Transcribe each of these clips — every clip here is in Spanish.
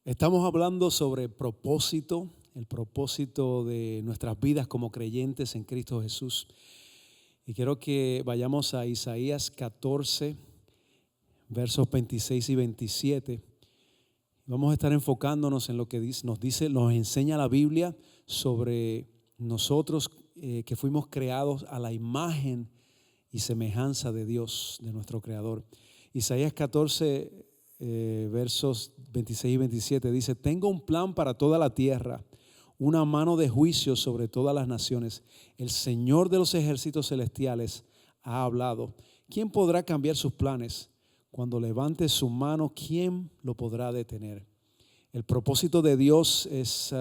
Estamos hablando sobre propósito, el propósito de nuestras vidas como creyentes en Cristo Jesús. Y quiero que vayamos a Isaías 14, versos 26 y 27. Vamos a estar enfocándonos en lo que nos enseña la Biblia sobre nosotros que fuimos creados a la imagen y semejanza de Dios, de nuestro Creador. Isaías 14, versos 26 y 27 dice: tengo un plan para toda la tierra, una mano de juicio sobre todas las naciones. El Señor de los ejércitos celestiales ha hablado. ¿Quién podrá cambiar sus planes? Cuando levante su mano, ¿quién lo podrá detener? El propósito de Dios es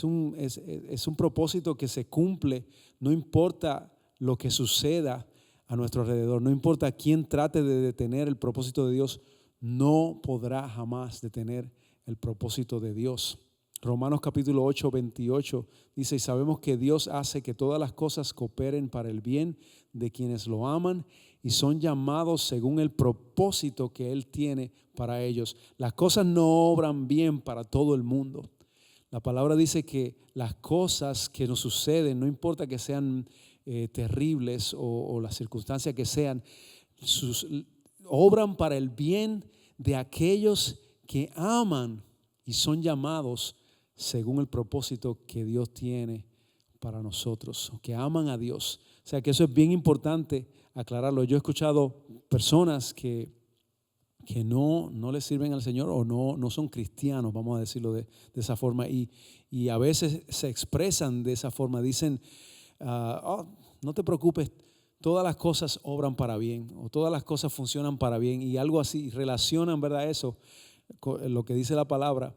un propósito que se cumple, no importa lo que suceda a nuestro alrededor, no importa quién trate de detener el propósito de Dios, no podrá jamás detener el propósito de Dios. Romanos capítulo 8, 28 dice: y sabemos que Dios hace que todas las cosas cooperen para el bien de quienes lo aman y son llamados según el propósito que Él tiene para ellos. Las cosas no obran bien para todo el mundo. La palabra dice que las cosas que nos suceden, no importa que sean terribles o las circunstancias que sean, obran para el bien de aquellos que aman y son llamados según el propósito que Dios tiene para nosotros, que aman a Dios. O sea que eso es bien importante aclararlo. Yo he escuchado personas que no le sirven al Señor o no son cristianos, vamos a decirlo de esa forma, y a veces se expresan de esa forma. Dicen: no te preocupes, todas las cosas obran para bien, o todas las cosas funcionan para bien, y algo así, relacionan, ¿verdad?, eso con lo que dice la palabra,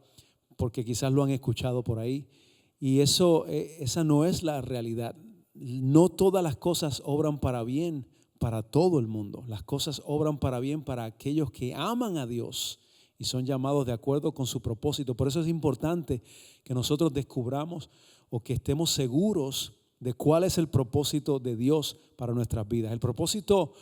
porque quizás lo han escuchado por ahí, y esa no es la realidad. No todas las cosas obran para bien para todo el mundo. Las cosas obran para bien para aquellos que aman a Dios y son llamados de acuerdo con su propósito. Por eso es importante que nosotros descubramos o que estemos seguros de cuál es el propósito de Dios para nuestras vidas. El propósito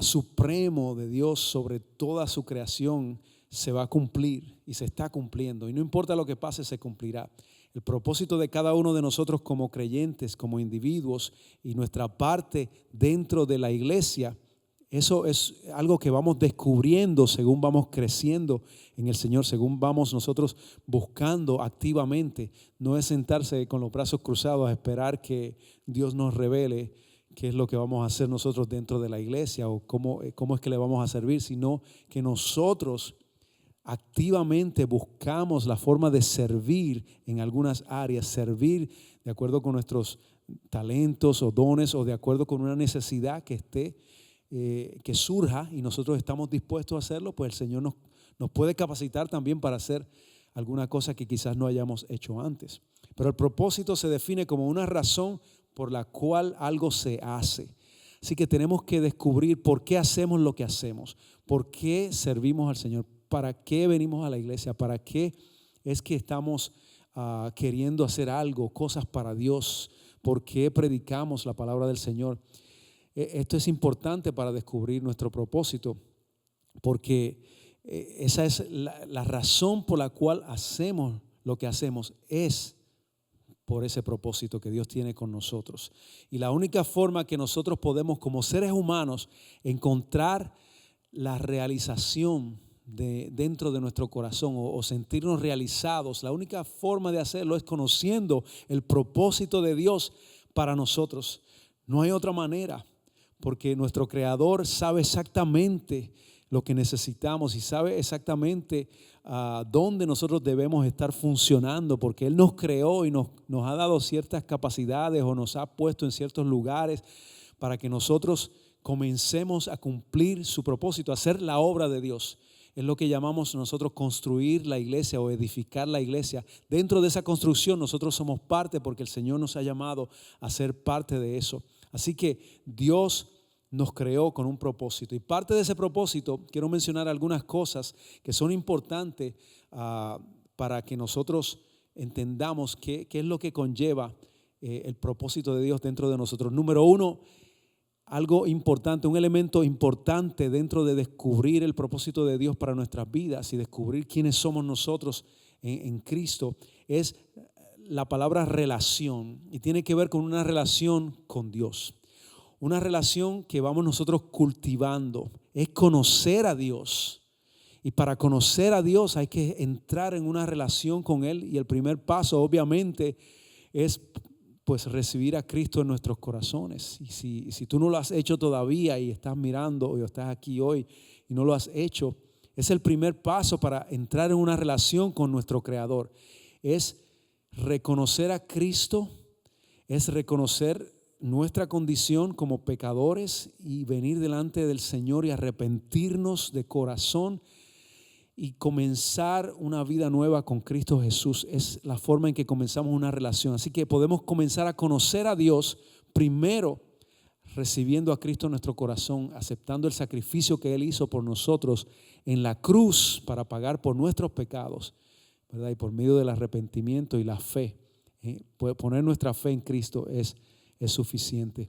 supremo de Dios sobre toda su creación se va a cumplir y se está cumpliendo, y no importa lo que pase, se cumplirá. El propósito de cada uno de nosotros como creyentes, como individuos, y nuestra parte dentro de la iglesia, eso es algo que vamos descubriendo según vamos creciendo en el Señor, según vamos nosotros buscando activamente. No es sentarse con los brazos cruzados a esperar que Dios nos revele qué es lo que vamos a hacer nosotros dentro de la iglesia o cómo es que le vamos a servir, sino que nosotros activamente buscamos la forma de servir en algunas áreas, servir de acuerdo con nuestros talentos o dones, o de acuerdo con una necesidad que que surja, y nosotros estamos dispuestos a hacerlo. Pues el Señor nos puede capacitar también para hacer alguna cosa que quizás no hayamos hecho antes. Pero el propósito se define como una razón por la cual algo se hace. Así que tenemos que descubrir por qué hacemos lo que hacemos, por qué servimos al Señor, para qué venimos a la iglesia, para qué es que estamos queriendo hacer algo, cosas para Dios, por qué predicamos la palabra del Señor. Esto es importante para descubrir nuestro propósito, porque esa es la razón por la cual hacemos lo que hacemos, es por ese propósito que Dios tiene con nosotros. Y la única forma que nosotros podemos, como seres humanos, encontrar la realización dentro de nuestro corazón o sentirnos realizados, la única forma de hacerlo es conociendo el propósito de Dios para nosotros. No hay otra manera, porque nuestro Creador sabe exactamente lo que necesitamos y sabe exactamente dónde nosotros debemos estar funcionando, porque Él nos creó y nos ha dado ciertas capacidades o nos ha puesto en ciertos lugares para que nosotros comencemos a cumplir su propósito, a hacer la obra de Dios. Es lo que llamamos nosotros construir la iglesia o edificar la iglesia. Dentro de esa construcción nosotros somos parte, porque el Señor nos ha llamado a ser parte de eso. Así que Dios nos creó con un propósito, y parte de ese propósito quiero mencionar algunas cosas que son importantes para que nosotros entendamos qué es lo que conlleva el propósito de Dios dentro de nosotros. Número uno, algo importante, un elemento importante dentro de descubrir el propósito de Dios para nuestras vidas y descubrir quiénes somos nosotros en Cristo, es la palabra relación, y tiene que ver con una relación con Dios. Una relación que vamos nosotros cultivando, es conocer a Dios. Y para conocer a Dios hay que entrar en una relación con Él, y el primer paso obviamente es pues recibir a Cristo en nuestros corazones. Y si tú no lo has hecho todavía y estás mirando o estás aquí hoy y no lo has hecho, es el primer paso para entrar en una relación con nuestro Creador. Es reconocer a Cristo, es reconocer nuestra condición como pecadores y venir delante del Señor y arrepentirnos de corazón y comenzar una vida nueva con Cristo Jesús. Es la forma en que comenzamos una relación. Así que podemos comenzar a conocer a Dios primero recibiendo a Cristo en nuestro corazón, aceptando el sacrificio que Él hizo por nosotros en la cruz para pagar por nuestros pecados, ¿verdad? Y por medio del arrepentimiento y la fe, poner nuestra fe en Cristo es suficiente.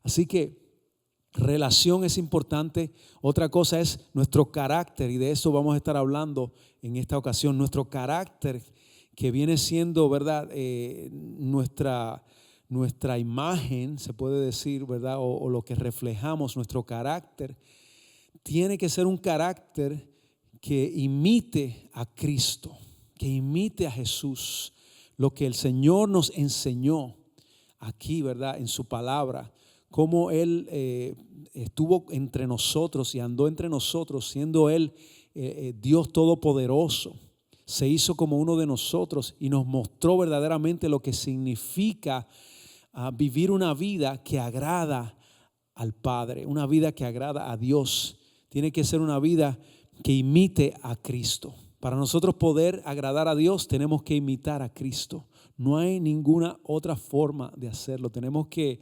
Así que relación es importante. Otra cosa es nuestro carácter, y de eso vamos a estar hablando en esta ocasión. Nuestro carácter, que viene siendo, ¿verdad? Nuestra imagen, se puede decir, ¿verdad? O lo que reflejamos, nuestro carácter, tiene que ser un carácter que imite a Cristo, que imite a Jesús, lo que el Señor nos enseñó aquí, ¿verdad? En su palabra, cómo Él estuvo entre nosotros y andó entre nosotros, siendo Él Dios Todopoderoso. Se hizo como uno de nosotros y nos mostró verdaderamente lo que significa vivir una vida que agrada al Padre, una vida que agrada a Dios. Tiene que ser una vida que imite a Cristo. Para nosotros poder agradar a Dios, tenemos que imitar a Cristo. No hay ninguna otra forma de hacerlo. Tenemos que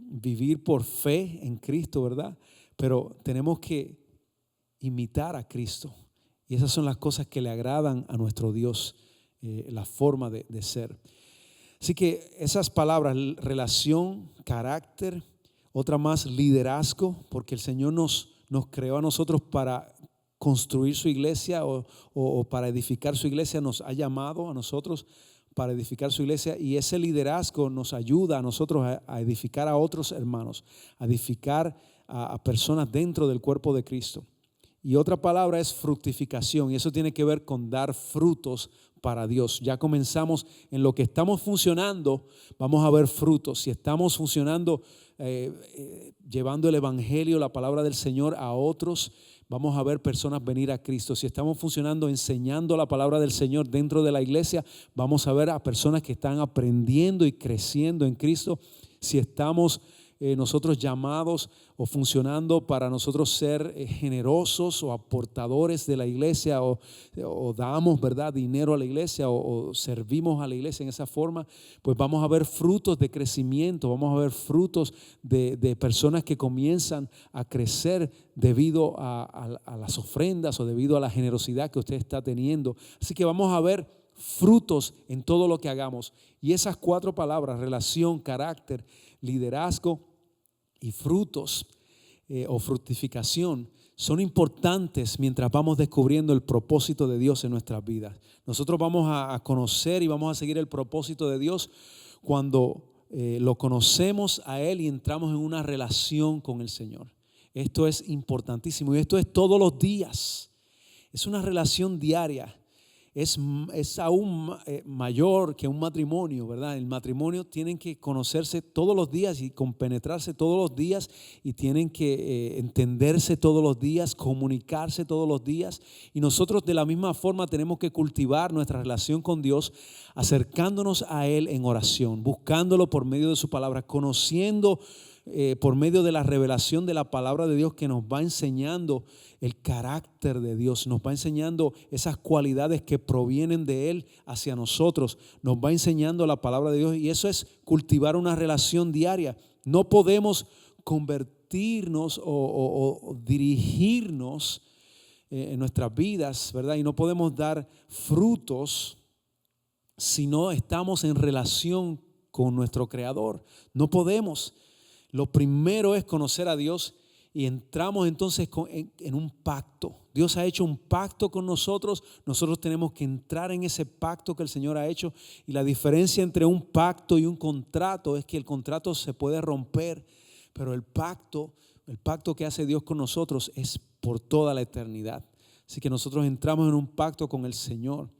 vivir por fe en Cristo, ¿verdad? Pero tenemos que imitar a Cristo. Y esas son las cosas que le agradan a nuestro Dios, la forma de ser. Así que esas palabras, relación, carácter, otra más, liderazgo, porque el Señor nos creó a nosotros para construir su iglesia o para edificar su iglesia. Nos ha llamado a nosotros para edificar su iglesia, y ese liderazgo nos ayuda a nosotros a edificar a otros hermanos, a edificar a personas dentro del cuerpo de Cristo. Y otra palabra es fructificación, y eso tiene que ver con dar frutos para Dios. Ya comenzamos en lo que estamos funcionando, vamos a ver frutos. Si estamos funcionando llevando el evangelio, la palabra del Señor a otros, vamos a ver personas venir a Cristo. Si estamos funcionando enseñando la palabra del Señor dentro de la iglesia, vamos a ver a personas que están aprendiendo y creciendo en Cristo. Si estamos nosotros llamados o funcionando para nosotros ser generosos o aportadores de la iglesia, o damos, ¿verdad?, dinero a la iglesia, o servimos a la iglesia en esa forma, pues vamos a ver frutos de crecimiento, vamos a ver frutos de personas que comienzan a crecer debido a las ofrendas o debido a la generosidad que usted está teniendo. Así que vamos a ver frutos en todo lo que hagamos. Y esas 4 palabras, relación, carácter, liderazgo y frutos o fructificación, son importantes mientras vamos descubriendo el propósito de Dios en nuestras vidas. Nosotros vamos a conocer y vamos a seguir el propósito de Dios cuando lo conocemos a Él y entramos en una relación con el Señor. Esto es importantísimo, y esto es todos los días. Es una relación diaria. Es aún mayor que un matrimonio, ¿verdad? El matrimonio tienen que conocerse todos los días y compenetrarse todos los días, y tienen que entenderse todos los días, comunicarse todos los días. Y nosotros de la misma forma tenemos que cultivar nuestra relación con Dios, acercándonos a Él en oración, buscándolo por medio de su palabra, conociendo por medio de la revelación de la palabra de Dios, que nos va enseñando el carácter de Dios, nos va enseñando esas cualidades que provienen de Él hacia nosotros, nos va enseñando la palabra de Dios, y eso es cultivar una relación diaria. No podemos convertirnos o dirigirnos en nuestras vidas, ¿verdad? Y no podemos dar frutos si no estamos en relación con nuestro Creador. No podemos. lo primero es conocer a Dios y entramos entonces en un pacto. Dios ha hecho un pacto con nosotros. Nosotros tenemos que entrar en ese pacto que el Señor ha hecho. Y la diferencia entre un pacto y un contrato es que el contrato se puede romper, pero el pacto que hace Dios con nosotros es por toda la eternidad. Así que nosotros entramos en un pacto con el Señor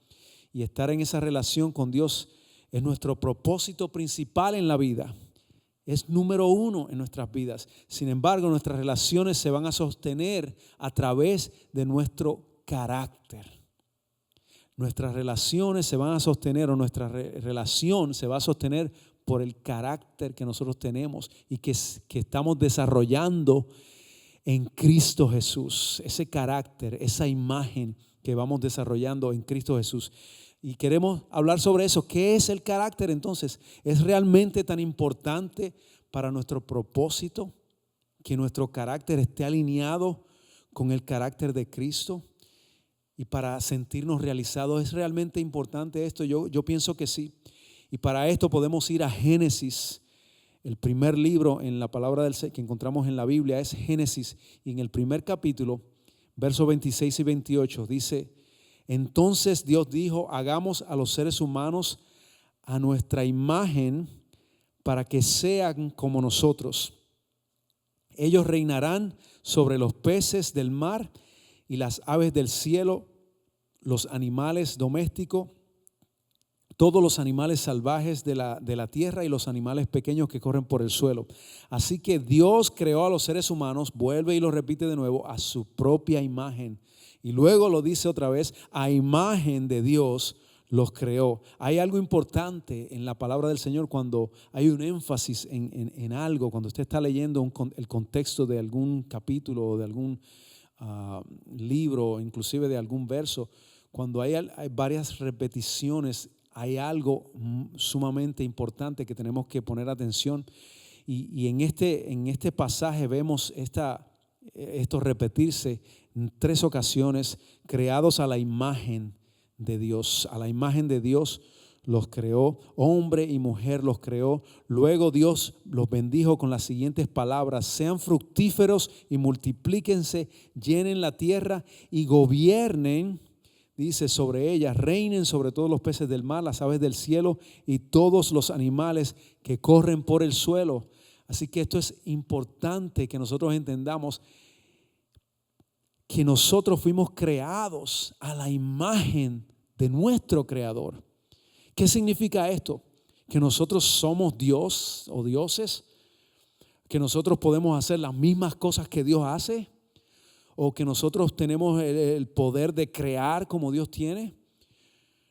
y estar en esa relación con Dios es nuestro propósito principal en la vida. Es número uno en nuestras vidas. Sin embargo, nuestras relaciones se van a sostener a través de nuestro carácter. Nuestras relaciones se van a sostener, o nuestra relación se va a sostener por el carácter que nosotros tenemos y que estamos desarrollando en Cristo Jesús. Ese carácter, esa imagen que vamos desarrollando en Cristo Jesús. Y queremos hablar sobre eso. ¿Qué es el carácter entonces? ¿Es realmente tan importante para nuestro propósito que nuestro carácter esté alineado con el carácter de Cristo? Y para sentirnos realizados, ¿es realmente importante esto? Yo pienso que sí. Y para esto podemos ir a Génesis. El primer libro en la palabra que encontramos en la Biblia es Génesis. Y en el primer capítulo, versos 26 y 28, dice: entonces Dios dijo, hagamos a los seres humanos a nuestra imagen para que sean como nosotros. Ellos reinarán sobre los peces del mar y las aves del cielo, los animales domésticos, todos los animales salvajes de la tierra y los animales pequeños que corren por el suelo. Así que Dios creó a los seres humanos, vuelve y lo repite de nuevo, a su propia imagen. Y luego lo dice otra vez, a imagen de Dios los creó. Hay algo importante en la palabra del Señor cuando hay un énfasis en algo, cuando usted está leyendo el contexto de algún capítulo o de algún libro, inclusive de algún verso. Cuando hay varias repeticiones, hay algo sumamente importante que tenemos que poner atención. Y en este pasaje vemos esto repetirse en 3 ocasiones: creados a la imagen de Dios. A la imagen de Dios los creó, hombre y mujer los creó. Luego Dios los bendijo con las siguientes palabras: sean fructíferos y multiplíquense, llenen la tierra y gobiernen, dice, sobre ella, reinen sobre todos los peces del mar, las aves del cielo y todos los animales que corren por el suelo. Así que esto es importante que nosotros entendamos que nosotros fuimos creados a la imagen de nuestro Creador. ¿Qué significa esto? Que nosotros somos Dios o dioses, que nosotros podemos hacer las mismas cosas que Dios hace, o que nosotros tenemos el poder de crear como Dios tiene.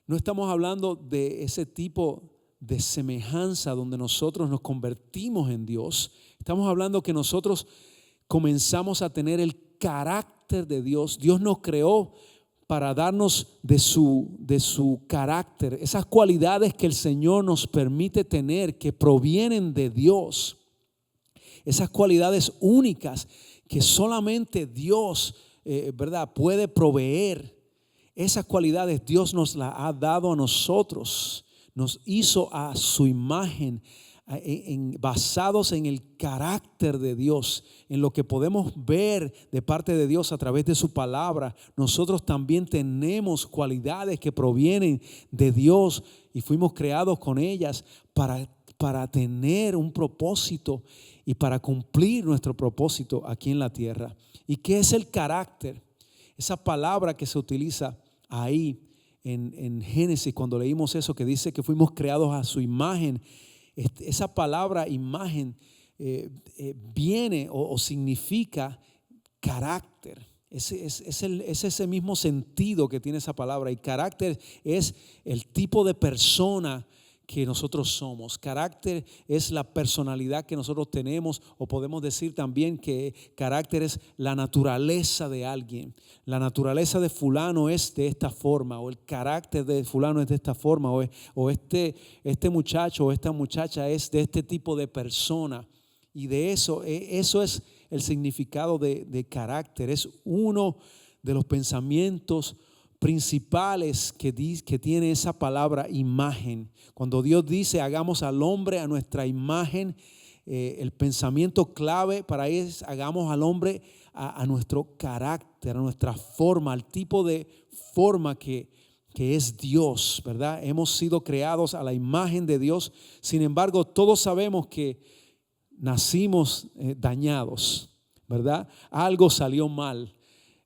No estamos hablando de ese tipo de semejanza donde nosotros nos convertimos en Dios. Estamos hablando que nosotros comenzamos a tener el carácter de Dios. Dios nos creó para darnos de su carácter, esas cualidades que el Señor nos permite tener, que provienen de Dios, esas cualidades únicas que solamente Dios puede proveer. Esas cualidades Dios nos las ha dado a nosotros, nos hizo a su imagen, basados en el carácter de Dios, en lo que podemos ver de parte de Dios a través de su palabra. Nosotros también tenemos cualidades que provienen de Dios y fuimos creados con ellas para tener un propósito y para cumplir nuestro propósito aquí en la tierra. ¿Y qué es el carácter? Esa palabra que se utiliza ahí en Génesis, cuando leímos eso que dice que fuimos creados a su imagen, esa palabra imagen viene o significa carácter. Es ese mismo sentido que tiene esa palabra. Y carácter es el tipo de persona que nosotros somos. Carácter es la personalidad que nosotros tenemos, o podemos decir también que carácter es la naturaleza de alguien. La naturaleza de fulano es de esta forma, o el carácter de fulano es de esta forma, o este muchacho o esta muchacha es de este tipo de persona. Y de eso es el significado de carácter. Es uno de los pensamientos principales que tiene esa palabra imagen. Cuando Dios dice hagamos al hombre a nuestra imagen, el pensamiento clave para ellos es: hagamos al hombre a nuestro carácter, a nuestra forma, al tipo de forma que es Dios, ¿verdad? Hemos sido creados a la imagen de Dios. Sin embargo, todos sabemos que nacimos dañados, ¿verdad? Algo salió mal.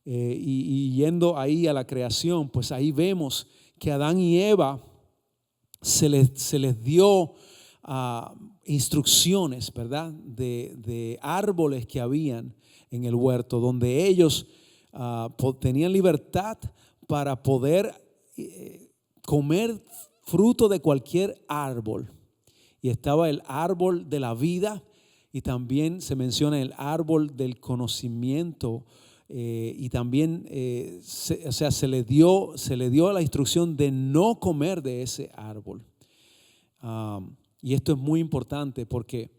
Y yendo ahí a la creación, pues ahí vemos que Adán y Eva se les dio instrucciones, ¿verdad? De árboles que habían en el huerto, donde ellos tenían libertad para poder comer fruto de cualquier árbol. Y estaba el árbol de la vida, y también se menciona el árbol del conocimiento. Y también se le dio la instrucción de no comer de ese árbol. Y esto es muy importante porque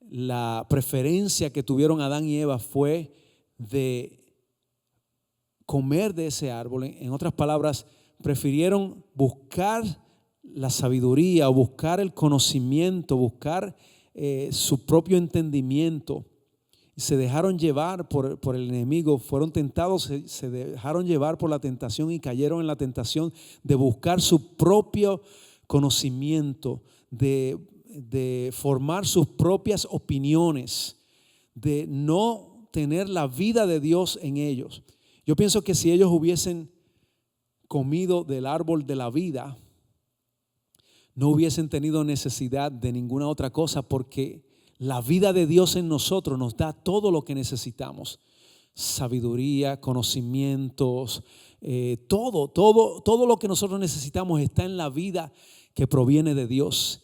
la preferencia que tuvieron Adán y Eva fue de comer de ese árbol. En otras palabras, prefirieron buscar la sabiduría o buscar el conocimiento, buscar su propio entendimiento. Se dejaron llevar por el enemigo, fueron tentados, se dejaron llevar por la tentación y cayeron en la tentación de buscar su propio conocimiento, de formar sus propias opiniones, de no tener la vida de Dios en ellos. Yo pienso que si ellos hubiesen comido del árbol de la vida, no hubiesen tenido necesidad de ninguna otra cosa, porque la vida de Dios en nosotros nos da todo lo que necesitamos: sabiduría, conocimientos, todo lo que nosotros necesitamos está en la vida que proviene de Dios.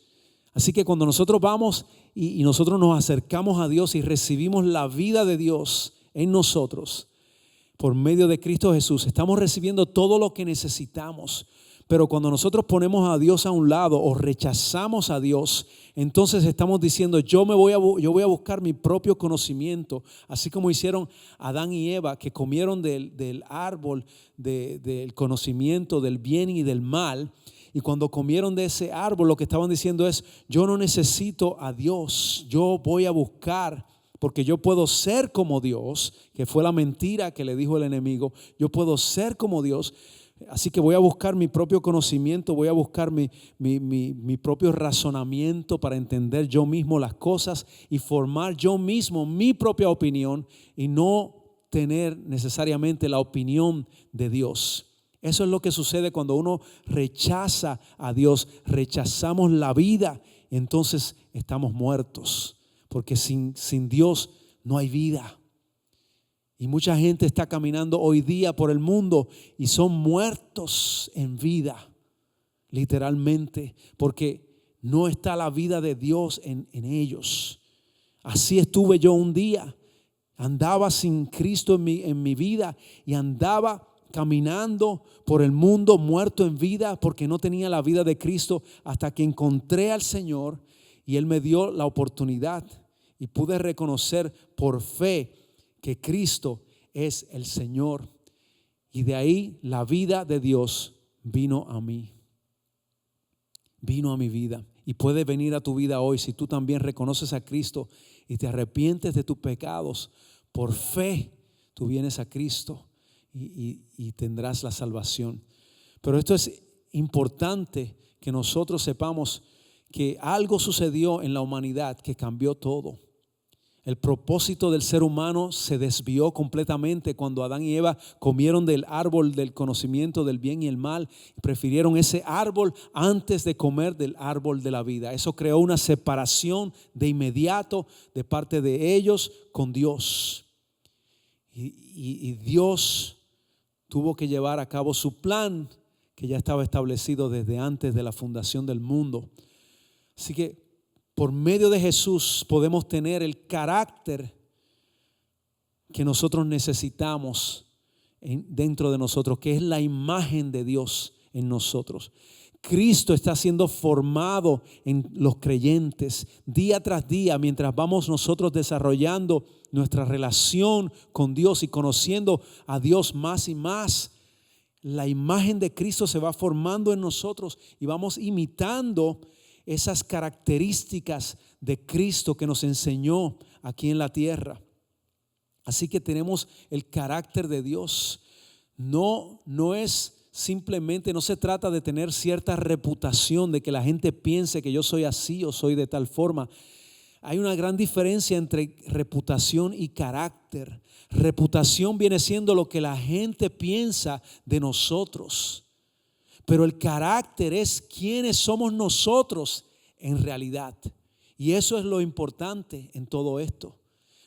Así que cuando nosotros vamos y nosotros nos acercamos a Dios y recibimos la vida de Dios en nosotros por medio de Cristo Jesús, estamos recibiendo todo lo que necesitamos. Pero cuando nosotros ponemos a Dios a un lado o rechazamos a Dios, entonces estamos diciendo: yo voy a buscar mi propio conocimiento, así como hicieron Adán y Eva, que comieron del árbol del conocimiento del bien y del mal. Y cuando comieron de ese árbol, lo que estaban diciendo es: yo no necesito a Dios, yo voy a buscar, porque yo puedo ser como Dios, que fue la mentira que le dijo el enemigo. Yo puedo ser como Dios. Así que voy a buscar mi propio conocimiento, voy a buscar mi propio razonamiento para entender yo mismo las cosas y formar yo mismo mi propia opinión, y no tener necesariamente la opinión de Dios. Eso es lo que sucede cuando uno rechaza a Dios. Rechazamos la vida, entonces estamos muertos, porque sin Dios no hay vida. Y mucha gente está caminando hoy día por el mundo y son muertos en vida, literalmente, porque no está la vida de Dios en ellos. Así estuve yo un día. Andaba sin Cristo en mi vida, y andaba caminando por el mundo muerto en vida porque no tenía la vida de Cristo, hasta que encontré al Señor y Él me dio la oportunidad y pude reconocer por fe que Cristo es el Señor. Y de ahí la vida de Dios vino a mí, vino a mi vida, y puede venir a tu vida hoy si tú también reconoces a Cristo y te arrepientes de tus pecados. Por fe tú vienes a Cristo y tendrás la salvación. Pero esto es importante, que nosotros sepamos que algo sucedió en la humanidad que cambió todo. El propósito del ser humano se desvió completamente cuando Adán y Eva comieron del árbol del conocimiento del bien y el mal. Prefirieron ese árbol antes de comer del árbol de la vida. Eso creó una separación de inmediato de parte de ellos con Dios. Y Dios tuvo que llevar a cabo su plan que ya estaba establecido desde antes de la fundación del mundo. Así que por medio de Jesús podemos tener el carácter que nosotros necesitamos dentro de nosotros, que es la imagen de Dios en nosotros. Cristo está siendo formado en los creyentes día tras día, mientras vamos nosotros desarrollando nuestra relación con Dios y conociendo a Dios más y más. La imagen de Cristo se va formando en nosotros y vamos imitando esas características de Cristo que nos enseñó aquí en la tierra. Así que tenemos el carácter de Dios. No es simplemente, no se trata de tener cierta reputación, de que la gente piense que yo soy así o soy de tal forma. Hay una gran diferencia entre reputación y carácter. Reputación viene siendo lo que la gente piensa de nosotros. Pero el carácter es quiénes somos nosotros en realidad. Y eso es lo importante en todo esto.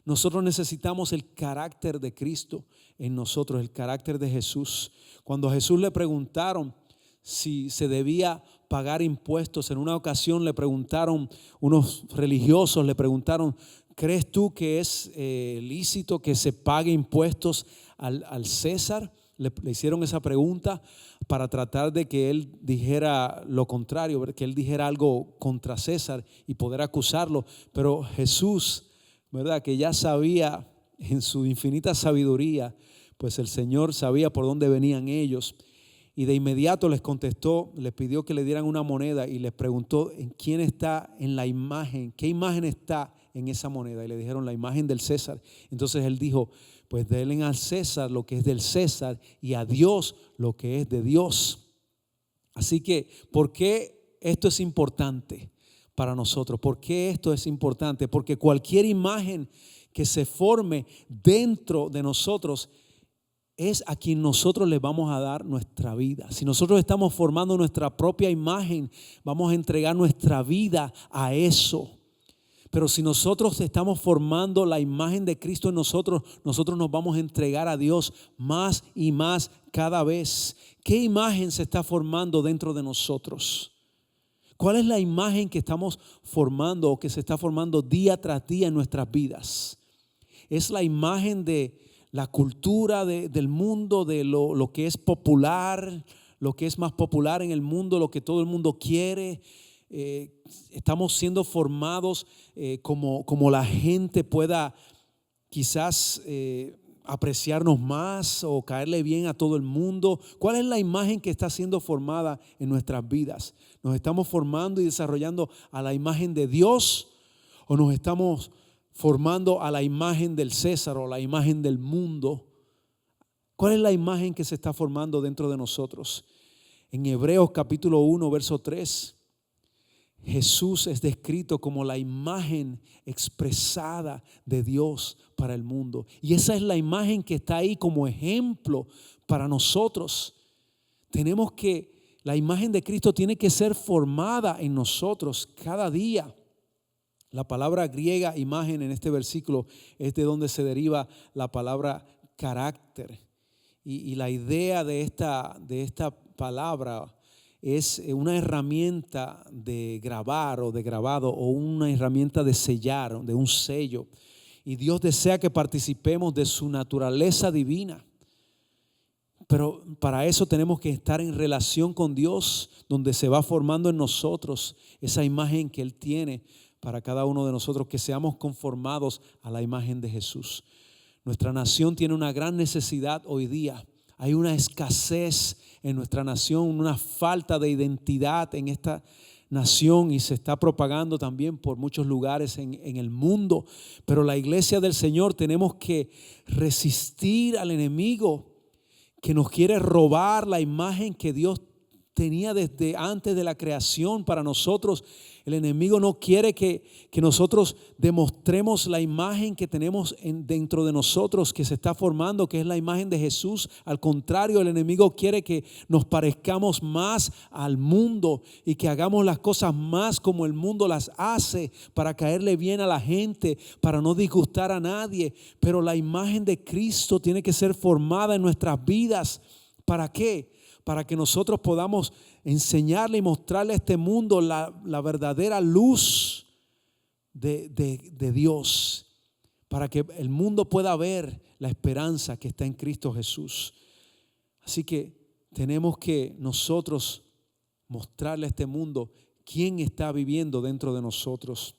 Nosotros necesitamos el carácter de Cristo en nosotros, el carácter de Jesús. Cuando a Jesús le preguntaron si se debía pagar impuestos, en una ocasión le preguntaron, unos religiosos le preguntaron: ¿crees tú que es lícito que se pague impuestos al César? Le hicieron esa pregunta para tratar de que él dijera lo contrario, que él dijera algo contra César y poder acusarlo. Pero Jesús, ¿verdad?, que ya sabía en su infinita sabiduría, pues el Señor sabía por dónde venían ellos. Y de inmediato les contestó, les pidió que le dieran una moneda y les preguntó en quién está en la imagen, qué imagen está en esa moneda. Y le dijeron: la imagen del César. Entonces él dijo: pues denle al César lo que es del César y a Dios lo que es de Dios. Así que, ¿por qué esto es importante para nosotros? ¿Por qué esto es importante? Porque cualquier imagen que se forme dentro de nosotros es a quien nosotros le vamos a dar nuestra vida. Si nosotros estamos formando nuestra propia imagen, vamos a entregar nuestra vida a eso. Pero si nosotros estamos formando la imagen de Cristo en nosotros, nosotros nos vamos a entregar a Dios más y más cada vez. ¿Qué imagen se está formando dentro de nosotros? ¿Cuál es la imagen que estamos formando o que se está formando día tras día en nuestras vidas? ¿Es la imagen de la cultura del mundo, de lo que es popular, lo que es más popular en el mundo, lo que todo el mundo quiere? Estamos siendo formados como la gente pueda quizás apreciarnos más o caerle bien a todo el mundo. ¿Cuál es la imagen que está siendo formada en nuestras vidas? ¿Nos estamos formando y desarrollando a la imagen de Dios o nos estamos formando a la imagen del César o la imagen del mundo? ¿Cuál es la imagen que se está formando dentro de nosotros? En Hebreos capítulo 1, verso 3, Jesús es descrito como la imagen expresada de Dios para el mundo. Y esa es la imagen que está ahí como ejemplo para nosotros. La imagen de Cristo tiene que ser formada en nosotros cada día. La palabra griega imagen en este versículo es de donde se deriva la palabra carácter. Y la idea de esta palabra es una herramienta de grabar o de grabado, o una herramienta de sellar, de un sello. Y Dios desea que participemos de su naturaleza divina. Pero para eso tenemos que estar en relación con Dios, donde se va formando en nosotros esa imagen que Él tiene para cada uno de nosotros, que seamos conformados a la imagen de Jesús. Nuestra nación tiene una gran necesidad hoy día. Hay una escasez en nuestra nación, una falta de identidad en esta nación, y se está propagando también por muchos lugares en el mundo. Pero la iglesia del Señor tenemos que resistir al enemigo que nos quiere robar la imagen que Dios tenía desde antes de la creación para nosotros. El enemigo no quiere que nosotros demostremos la imagen que tenemos dentro de nosotros, que se está formando, que es la imagen de Jesús. Al contrario, el enemigo quiere que nos parezcamos más al mundo y que hagamos las cosas más como el mundo las hace, para caerle bien a la gente, para no disgustar a nadie. Pero la imagen de Cristo tiene que ser formada en nuestras vidas. ¿Para qué? Para que nosotros podamos enseñarle y mostrarle a este mundo la verdadera luz de Dios, para que el mundo pueda ver la esperanza que está en Cristo Jesús. Así que tenemos que nosotros mostrarle a este mundo quién está viviendo dentro de nosotros.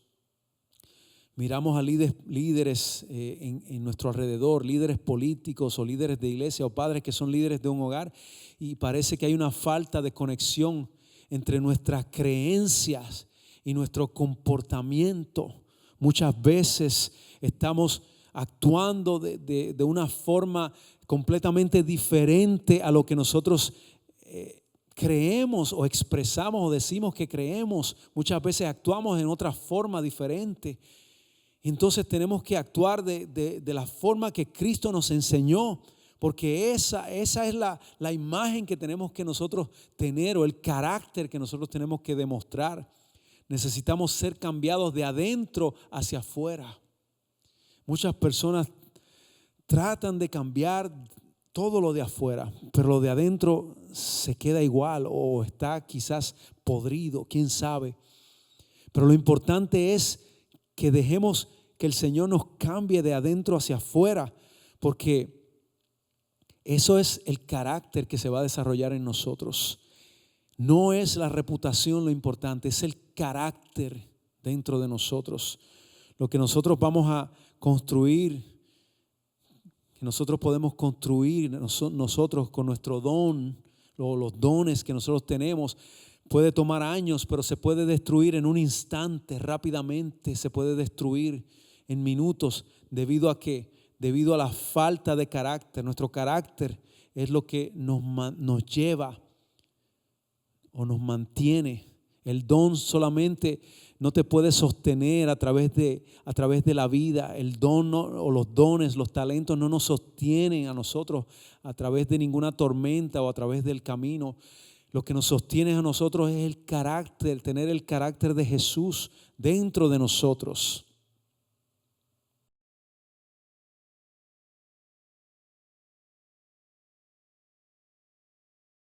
Miramos a líderes en nuestro alrededor, líderes políticos o líderes de iglesia o padres que son líderes de un hogar, y parece que hay una falta de conexión entre nuestras creencias y nuestro comportamiento. Muchas veces estamos actuando de una forma completamente diferente a lo que nosotros creemos o expresamos o decimos que creemos. Muchas veces actuamos en otra forma diferente. Entonces tenemos que actuar de la forma que Cristo nos enseñó, porque esa es la imagen que tenemos que nosotros tener, o el carácter que nosotros tenemos que demostrar. Necesitamos ser cambiados de adentro hacia afuera. Muchas personas tratan de cambiar todo lo de afuera, pero lo de adentro se queda igual o está quizás podrido, quién sabe. Pero lo importante es que dejemos que el Señor nos cambie de adentro hacia afuera, porque eso es el carácter que se va a desarrollar en nosotros. No es la reputación lo importante, es el carácter dentro de nosotros. Lo que nosotros vamos a construir, que nosotros podemos construir nosotros con nuestro don, los dones que nosotros tenemos, puede tomar años, pero se puede destruir en un instante, rápidamente, se puede destruir en minutos. ¿Debido a qué? Debido a la falta de carácter. Nuestro carácter es lo que nos lleva o nos mantiene. El don solamente no te puede sostener a través de la vida. El don o los dones, los talentos no nos sostienen a nosotros a través de ninguna tormenta o a través del camino. Lo que nos sostiene a nosotros es el carácter, tener el carácter de Jesús dentro de nosotros.